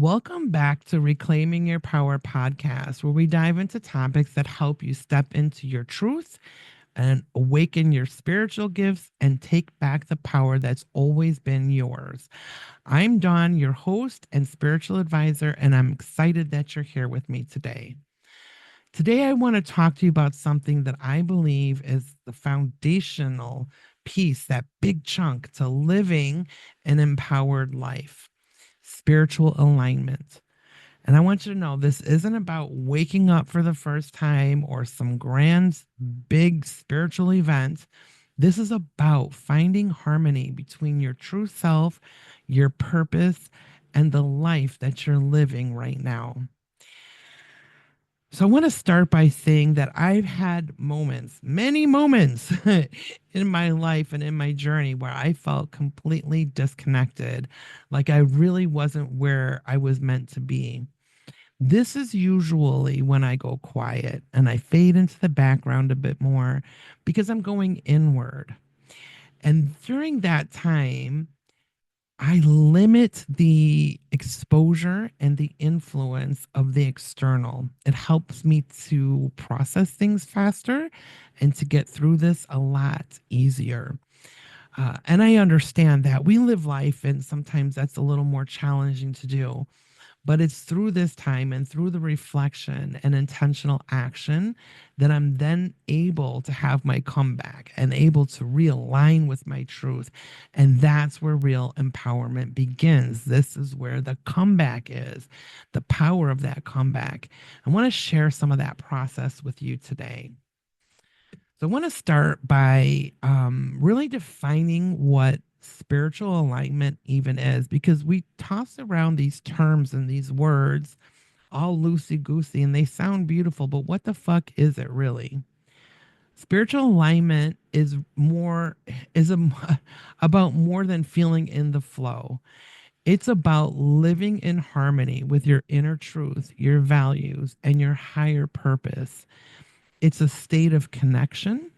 Welcome back to Reclaiming Your Power podcast, where we dive into topics that help you step into your truth and awaken your spiritual gifts and take back the power that's always been yours. I'm Dawn, your host and spiritual advisor, and I'm excited that you're here with me today. Today, I want to talk to you about something that I believe is the foundational piece, that big chunk to living an empowered life: spiritual alignment. And I want you to know this isn't about waking up for the first time or some grand, big spiritual event. This is about finding harmony between your true self, your purpose, and the life that you're living right now. So I want to start by saying that I've had moments, many moments in my life and in my journey where I felt completely disconnected, like I really wasn't where I was meant to be. This is usually when I go quiet and I fade into the background a bit more because I'm going inward. And during that time, I limit the exposure and the influence of the external. It helps me to process things faster and to get through this a lot easier. And I understand that we live life, and sometimes that's a little more challenging to do. But it's through this time and through the reflection and intentional action that I'm then able to have my comeback and able to realign with my truth. And that's where real empowerment begins. This is where the comeback is, the power of that comeback. I want to share some of that process with you today. So I want to start by really defining what spiritual alignment even is, because we toss around these terms and these words all loosey goosey and they sound beautiful, but what the fuck is it really? Spiritual alignment is about more than feeling in the flow. It's about living in harmony with your inner truth, your values, and your higher purpose. It's a state of connection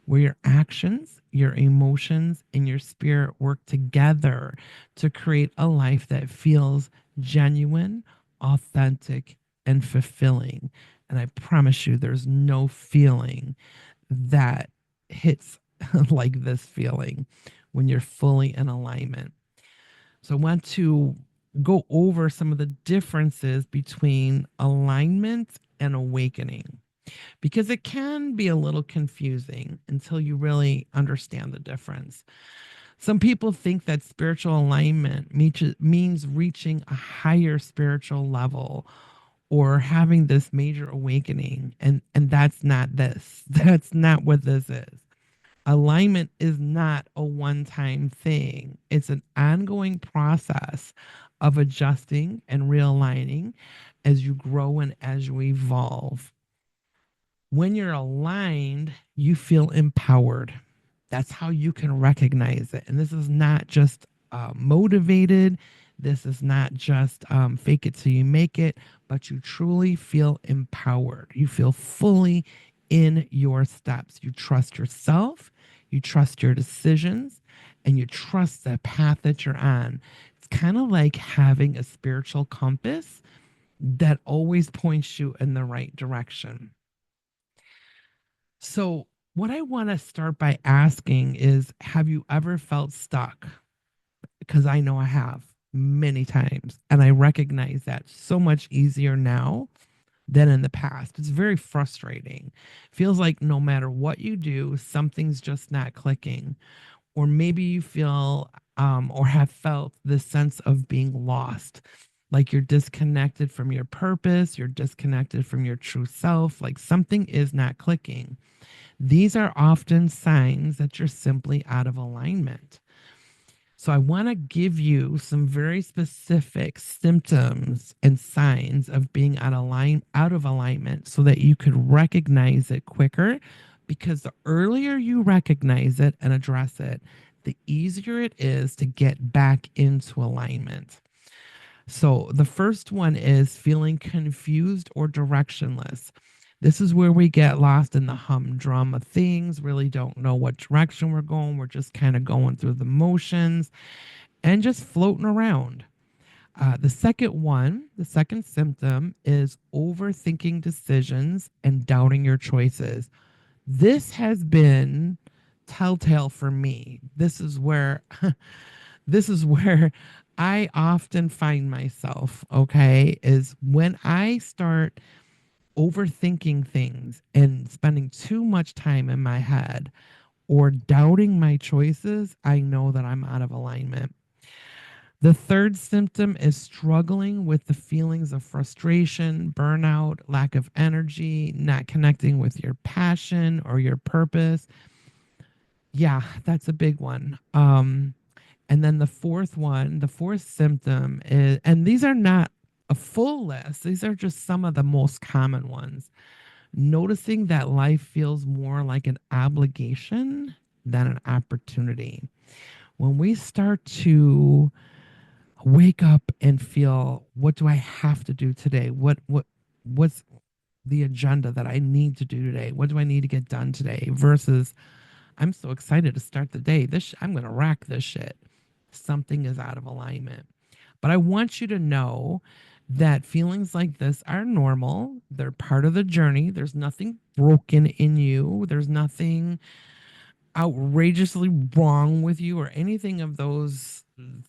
where your actions, your emotions, and your spirit work together to create a life that feels genuine, authentic, and fulfilling. And I promise you, there's no feeling that hits like this feeling when you're fully in alignment. So I want to go over some of the differences between alignment and awakening, because it can be a little confusing until you really understand the difference. Some people think that spiritual alignment means reaching a higher spiritual level or having this major awakening, and that's not this. That's not what this is. Alignment is not a one-time thing. It's an ongoing process of adjusting and realigning as you grow and as you evolve. When you're aligned, you feel empowered. That's how you can recognize it. And this is not just motivated. This is not just fake it till you make it, but you truly feel empowered. You feel fully in your steps. You trust yourself, you trust your decisions, and you trust the path that you're on. It's kind of like having a spiritual compass that always points you in the right direction. So, what I want to start by asking is, have you ever felt stuck? Because I know I have many times, and I recognize that so much easier now than in the past. It's very frustrating. Feels like no matter what you do, something's just not clicking. Or maybe you feel or have felt this sense of being lost, like you're disconnected from your purpose, you're disconnected from your true self, like something is not clicking. These are often signs that you're simply out of alignment. So I want to give you some very specific symptoms and signs of being out of alignment so that you could recognize it quicker, because the earlier you recognize it and address it, the easier it is to get back into alignment. So the first one is feeling confused or directionless. This is where we get lost in the humdrum of things, really don't know what direction we're going. We're just kind of going through the motions and just floating around. The second symptom is overthinking decisions and doubting your choices. This has been telltale for me. This is where I often find myself, okay, is when I start overthinking things and spending too much time in my head or doubting my choices, I know that I'm out of alignment. The third symptom is struggling with the feelings of frustration, burnout, lack of energy, not connecting with your passion or your purpose. Yeah, that's a big one. And then the fourth symptom is, and these are not a full list, these are just some of the most common ones. Noticing that life feels more like an obligation than an opportunity. When we start to wake up and feel, what do I have to do today? What's the agenda that I need to do today? What do I need to get done today? Versus, I'm so excited to start the day. I'm going to rock this shit. Something is out of alignment. But I want you to know that feelings like this are normal. They're part of the journey. There's nothing broken in you. There's nothing outrageously wrong with you or anything of those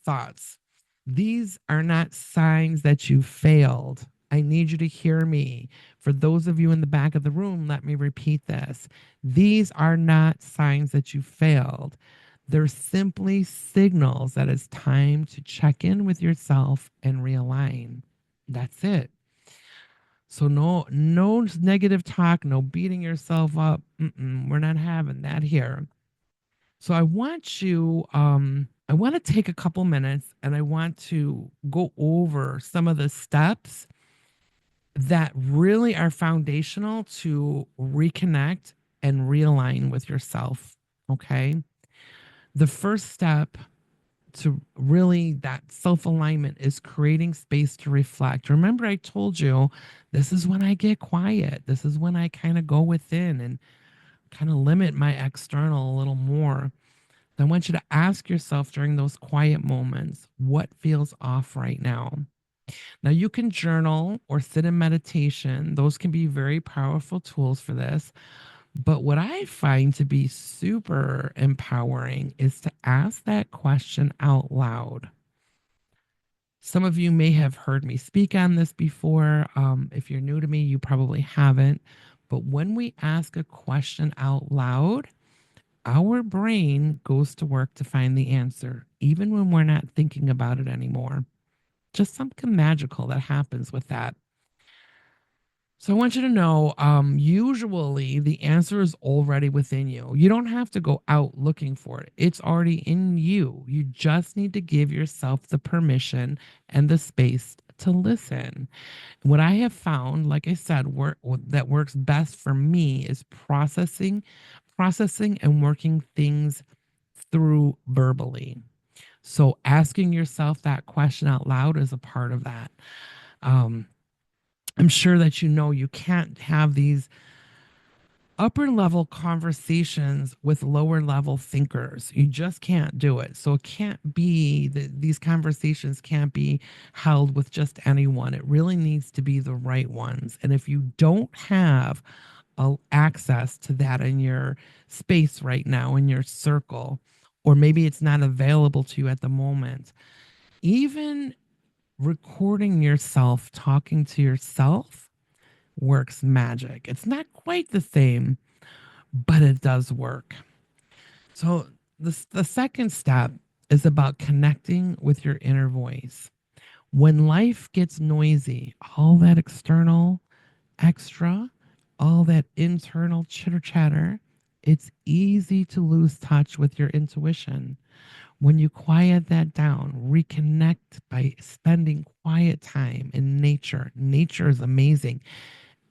thoughts. These are not signs that you failed. I need you to hear me. For those of you in the back of the room, let me repeat this. These are not signs that you failed. They're simply signals that it's time to check in with yourself and realign. That's it. So no negative talk, no beating yourself up. We're not having that here. So I want to take a couple minutes and I want to go over some of the steps that really are foundational to reconnect and realign with yourself. Okay. The first step to really that self alignment is creating space to reflect. Remember, I told you this is when I get quiet. This is when I kind of go within and kind of limit my external a little more. I want you to ask yourself during those quiet moments, what feels off right now? Now, you can journal or sit in meditation. Those can be very powerful tools for this. But what I find to be super empowering is to ask that question out loud. Some of you may have heard me speak on this before. If you're new to me, you probably haven't. But when we ask a question out loud, our brain goes to work to find the answer, even when we're not thinking about it anymore. Just something magical that happens with that. So I want you to know, usually the answer is already within you. You don't have to go out looking for it. It's already in you. You just need to give yourself the permission and the space to listen. What I have found, like I said, that works best for me is processing and working things through verbally. So asking yourself that question out loud is a part of that. Um, I'm sure that you know you can't have these upper level conversations with lower level thinkers. You just can't do it. So it can't be that these conversations can't be held with just anyone. It really needs to be the right ones. And if you don't have access to that in your space right now, in your circle, or maybe it's not available to you at the moment, even recording yourself talking to yourself works magic. It's not quite the same, but it does work. So the second step is about connecting with your inner voice. When life gets noisy, all that external extra, all that internal chitter chatter, it's easy to lose touch with your intuition. When you quiet that down, reconnect by spending quiet time in nature. Nature is amazing.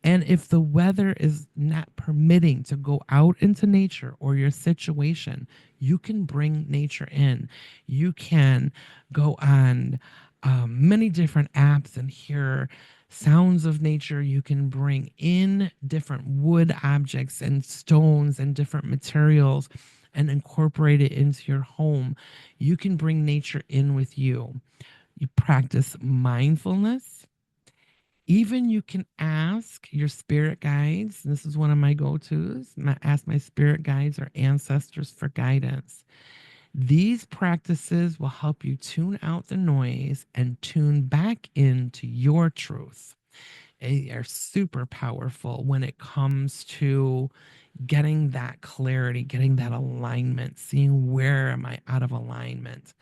And if the weather is not permitting to go out into nature or your situation, you can bring nature in. You can go on many different apps and hear sounds of nature. You can bring in different wood objects and stones and different materials and incorporate it into your home. You can bring nature in with you. You practice mindfulness. Even you can ask your spirit guides. This is one of my go-tos. Ask my spirit guides or ancestors for guidance. These practices will help you tune out the noise and tune back into your truth. They are super powerful when it comes to getting that clarity, getting that alignment, seeing where am I out of alignment.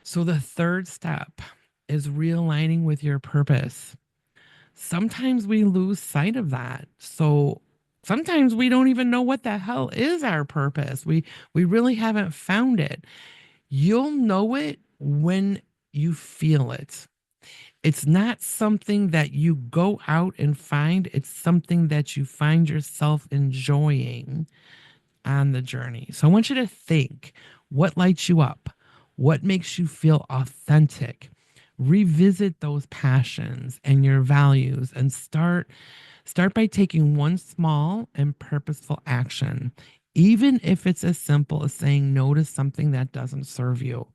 So the third step is realigning with your purpose. Sometimes we lose sight of that. So sometimes we don't even know what the hell is our purpose. We really haven't found it. You'll know it when you feel it. It's not something that you go out and find, it's something that you find yourself enjoying on the journey. So I want you to think, what lights you up? What makes you feel authentic? Revisit those passions and your values and start by taking one small and purposeful action, even if it's as simple as saying no to something that doesn't serve you.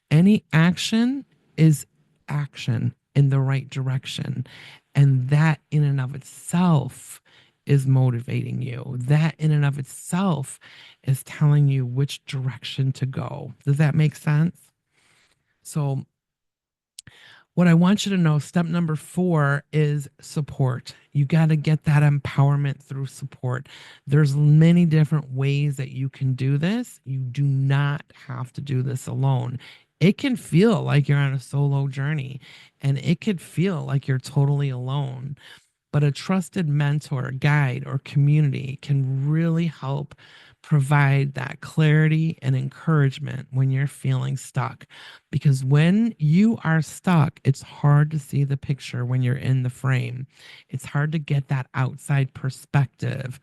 Any action is action in the right direction. And that in and of itself is motivating you. That in and of itself is telling you which direction to go. Does that make sense? So, what I want you to know, step number 4 is support. You got to get that empowerment through support. There's many different ways that you can do this. You do not have to do this alone. It can feel like you're on a solo journey and it could feel like you're totally alone, but a trusted mentor, guide, or community can really help provide that clarity and encouragement when you're feeling stuck. Because when you are stuck, it's hard to see the picture when you're in the frame. It's hard to get that outside perspective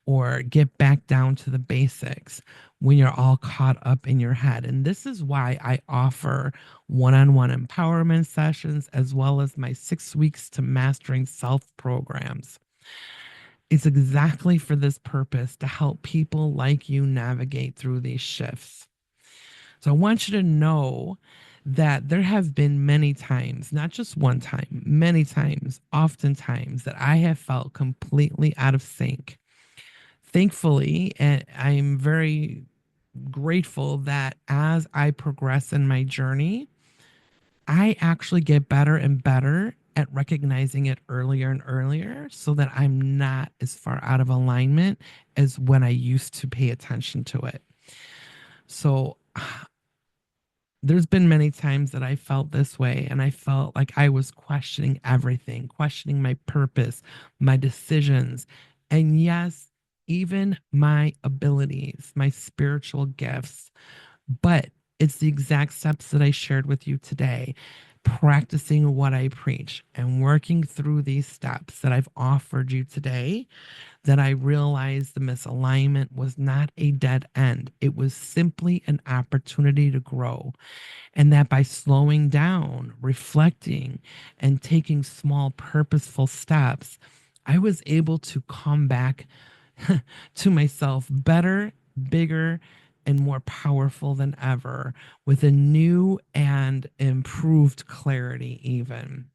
or get back down to the basics when you're all caught up in your head. And this is why I offer one on one empowerment sessions as well as my 6 weeks to mastering self programs. It's exactly for this purpose to help people like you navigate through these shifts. So I want you to know that there have been many times, not just one time, many times, oftentimes, that I have felt completely out of sync. Thankfully, and I'm very grateful that as I progress in my journey, I actually get better and better at recognizing it earlier and earlier so that I'm not as far out of alignment as when I used to pay attention to it. So there's been many times that I felt this way and I felt like I was questioning everything, questioning my purpose, my decisions, and yes, even my abilities, my spiritual gifts. But it's the exact steps that I shared with you today, practicing what I preach and working through these steps that I've offered you today, that I realized the misalignment was not a dead end. It was simply an opportunity to grow. And that by slowing down, reflecting, and taking small purposeful steps, I was able to come back to myself better, bigger, and more powerful than ever with a new and improved clarity, even.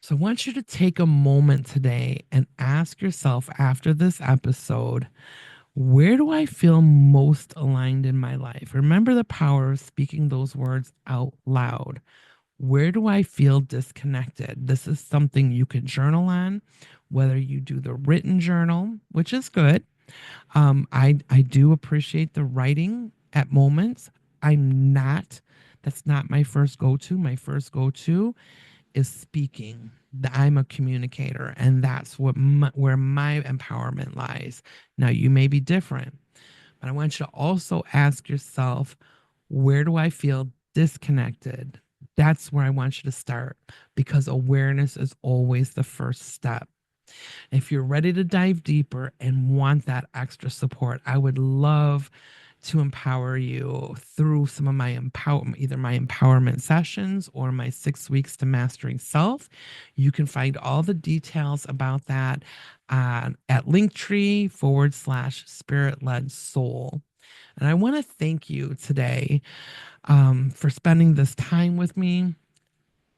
So, I want you to take a moment today and ask yourself after this episode, where do I feel most aligned in my life? Remember the power of speaking those words out loud. Where do I feel disconnected? This is something you can journal on, whether you do the written journal, which is good. I do appreciate the writing at moments. I'm not, that's not my first go to. My first go to is speaking. I'm a communicator, and that's where my empowerment lies. Now, you may be different, but I want you to also ask yourself, where do I feel disconnected? That's where I want you to start because awareness is always the first step. If you're ready to dive deeper and want that extra support, I would love to empower you through some of my either my empowerment sessions or my 6 weeks to mastering self. You can find all the details about that at linktree /spirit led soul. And I want to thank you today for spending this time with me,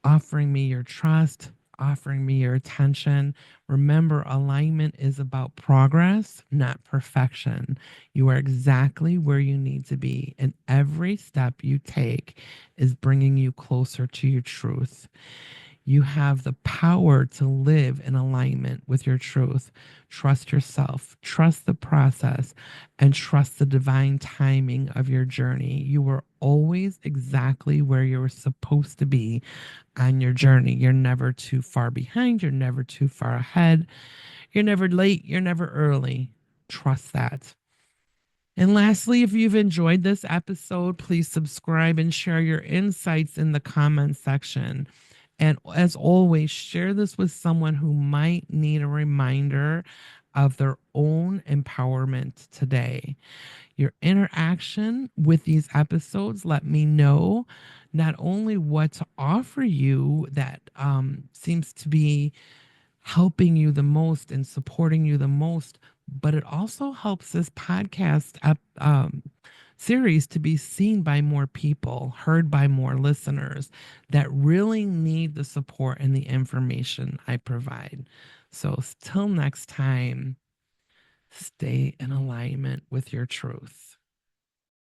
offering me your trust, offering me your attention. Remember, alignment is about progress, not perfection. You are exactly where you need to be, and every step you take is bringing you closer to your truth. You have the power to live in alignment with your truth. Trust yourself, trust the process, and trust the divine timing of your journey. You are always exactly where you're supposed to be on your journey. You're never too far behind, you're never too far ahead, you're never late, you're never early. Trust that. And lastly, if you've enjoyed this episode, please subscribe and share your insights in the comments section. And as always, share this with someone who might need a reminder of their own empowerment today. Your interaction with these episodes let me know not only what to offer you that seems to be helping you the most and supporting you the most, but it also helps this podcast series to be seen by more people, heard by more listeners that really need the support and the information I provide. So, till next time, stay in alignment with your truth.